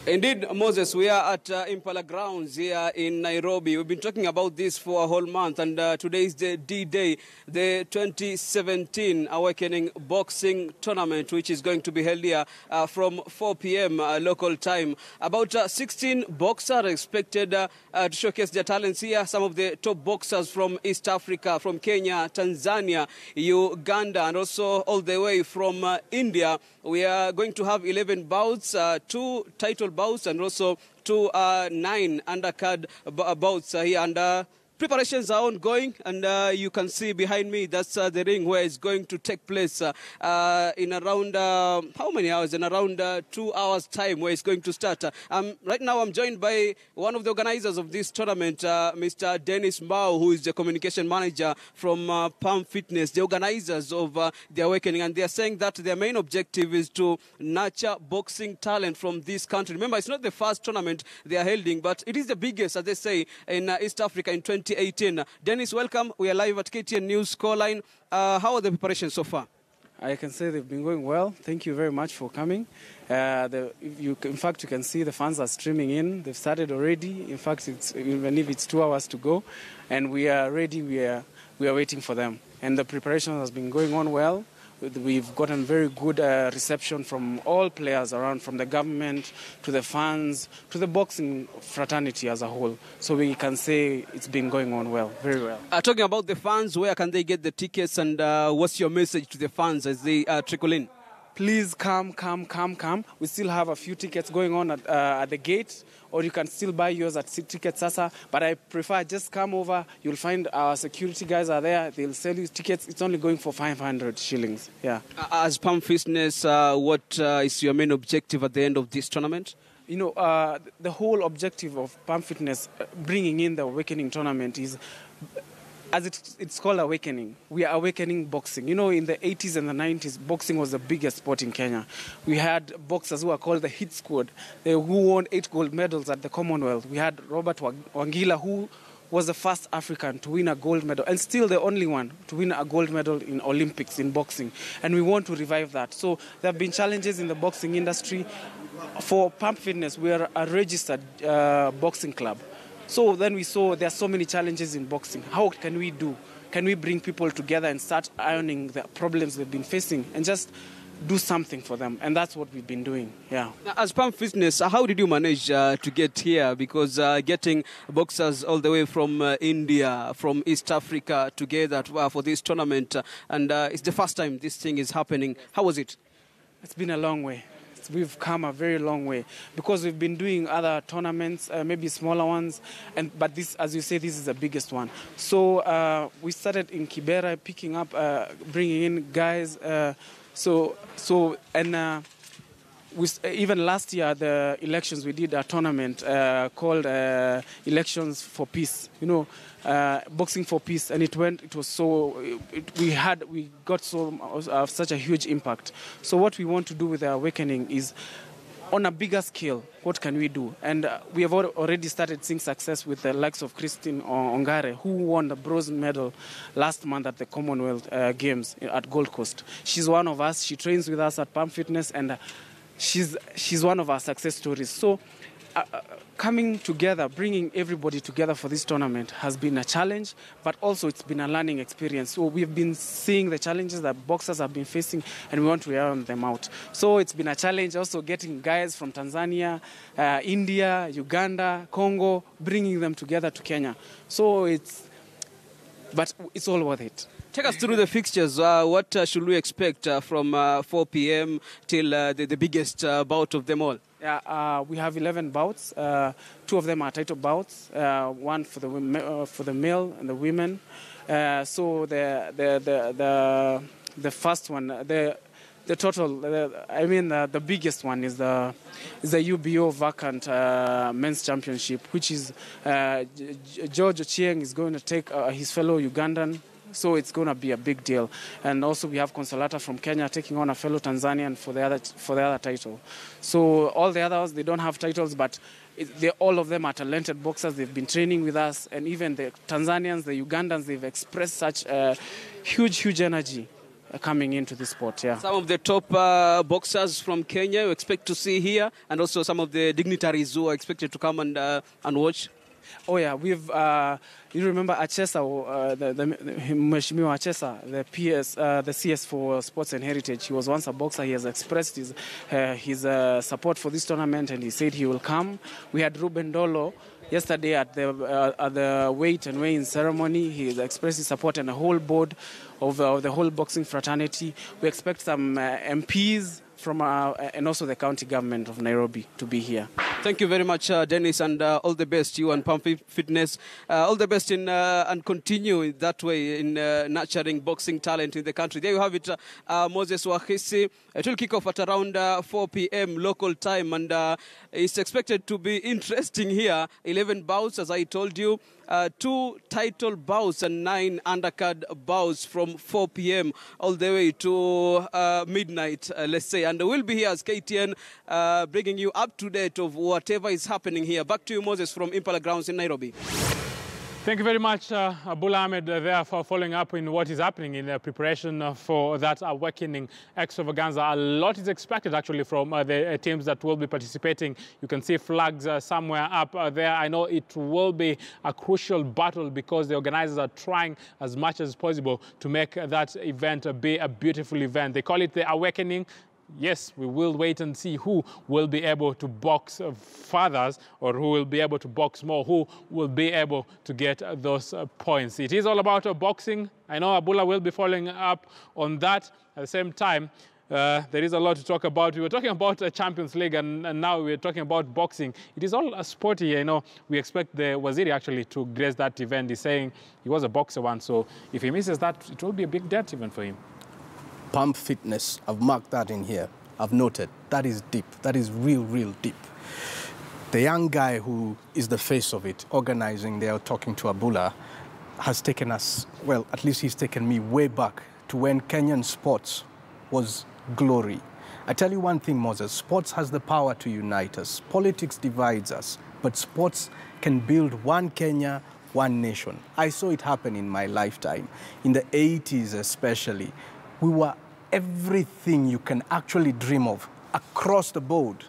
Indeed, Moses, we are at Impala Grounds here in Nairobi. We've been talking about this for a whole month, and today is the D-Day, the 2017 Awakening Boxing Tournament, which is going to be held here from 4 p.m. Local time. About 16 boxers are expected to showcase their talents here. Some of the top boxers from East Africa, from Kenya, Tanzania, Uganda, and also all the way from India. We are going to have 11 bouts, 2 title bouts, and also 2 9 undercard bouts here. And preparations are ongoing, and you can see behind me, that's the ring where it's going to take place in around, how many hours? In around 2 hours' time, where it's going to start. Right now, I'm joined by one of the organizers of this tournament, Mr. Dennis Mao, who is the communication manager from Palm Fitness, the organizers of the Awakening. And they are saying that their main objective is to nurture boxing talent from this country. Remember, it's not the first tournament they are holding, but it is the biggest, as they say, in East Africa in 2018. Dennis, welcome. We are live at KTN News Scoreline. How are the preparations so far? I can say they've been going well. Thank you very much for coming. In fact, you can see the fans are streaming in. They've started already. In fact, even if it's 2 hours to go, and we are ready. We are waiting for them. And the preparation has been going on well. We've gotten very good reception from all players around, from the government to the fans to the boxing fraternity as a whole. So we can say it's been going on well, very well. Talking about the fans, where can they get the tickets, and what's your message to the fans as they trickle in? Please come. We still have a few tickets going on at the gate, or you can still buy yours at Ticket Sasa. But I prefer just come over. You'll find our security guys are there. They'll sell you tickets. It's only going for 500 shillings. Yeah. As Palm Fitness, what is your main objective at the end of this tournament? You know, the whole objective of Palm Fitness bringing in the Awakening tournament is, as it's called Awakening. We are awakening boxing. You know, in the 80s and the 90s, boxing was the biggest sport in Kenya. We had boxers who are called the Hit Squad, who won 8 gold medals at the Commonwealth. We had Robert Wangila, who was the first African to win a gold medal, and still the only one to win a gold medal in Olympics in boxing. And we want to revive that. So there have been challenges in the boxing industry. For Palm Fitness, we are a registered boxing club. So then we saw there are so many challenges in boxing. How can we do? Can we bring people together and start ironing the problems they've been facing and just do something for them? And that's what we've been doing, yeah. Now, as Palm Fitness, how did you manage to get here? Because getting boxers all the way from India, from East Africa together for this tournament, and it's the first time this thing is happening. How was it? It's been a long way. We've come a very long way because we've been doing other tournaments, maybe smaller ones, but this, as you say, this is the biggest one. So we started in Kibera, picking up, bringing in guys. Even last year, the elections, we did a tournament called Elections for Peace. You know, boxing for peace, and we got such a huge impact. So what we want to do with the Awakening is, on a bigger scale, what can we do? And we have already started seeing success with the likes of Christine Ongare, who won the bronze medal last month at the Commonwealth Games at Gold Coast. She's one of us. She trains with us at Palm Fitness, and she's one of our success stories. So coming together, bringing everybody together for this tournament has been a challenge, but also it's been a learning experience. So we've been seeing the challenges that boxers have been facing, and we want to iron them out. So it's been a challenge also getting guys from Tanzania, India, Uganda, Congo, bringing them together to Kenya. But it's all worth it. Take us through the fixtures. What should we expect from 4 p.m. till the biggest bout of them all? Yeah, we have 11 bouts. 2 of them are title bouts. One for the male and the women. So the first one, the total, the biggest one is the UBO vacant men's championship, which is George Ochieng is going to take his fellow Ugandan. So it's going to be a big deal. And also we have Consolata from Kenya taking on a fellow Tanzanian for the other title. So all the others, they don't have titles, but all of them are talented boxers. They've been training with us, and even the Tanzanians, the Ugandans, they've expressed such huge energy coming into the sport. Yeah. Some of the top boxers from Kenya you expect to see here, and also some of the dignitaries who are expected to come and watch. Oh yeah, we've. You remember Achesa, the Mheshimiwa Achesa, the PS, the CS for Sports and Heritage. He was once a boxer. He has expressed his support for this tournament, and he said he will come. We had Ruben Dolo yesterday at the weight and weigh-in ceremony. He has expressed his support, and the whole board of the whole boxing fraternity. We expect some MPs from and also the county government of Nairobi to be here. Thank you very much, Dennis, and all the best, you and Pump Fitness. All the best in and continue that way in nurturing boxing talent in the country. There you have it, Moses Wahisi. It will kick off at around 4 p.m. local time, and it's expected to be interesting here. 11 bouts, as I told you. 2 title bouts and 9 undercard bouts from 4 p.m. all the way to midnight, let's say. And we'll be here as KTN bringing you up to date of whatever is happening here. Back to you, Moses, from Impala Grounds in Nairobi. Thank you very much, Abul Ahmed, there for following up in what is happening in the preparation for that awakening extravaganza. A lot is expected, actually, from the teams that will be participating. You can see flags somewhere up there. I know it will be a crucial battle because the organizers are trying as much as possible to make that event be a beautiful event. They call it the awakening. Yes, we will wait and see who will be able to box fathers or who will be able to box more, who will be able to get those points. It is all about boxing. I know Abula will be following up on that. At the same time, there is a lot to talk about. We were talking about a Champions League, and now we're talking about boxing. It is all a sporty, you know. We expect the Waziri actually to grace that event. He's saying he was a boxer once, so if he misses that, it will be a big debt even for him. Pump Fitness, I've marked that in here. I've noted. That is deep. That is real, real deep. The young guy who is the face of it, organizing there, talking to Abula, has taken us, well, at least he's taken me way back to when Kenyan sports was glory. I tell you one thing, Moses, sports has the power to unite us. Politics divides us, but sports can build one Kenya, one nation. I saw it happen in my lifetime. In the 80s especially, we were everything you can actually dream of across the board.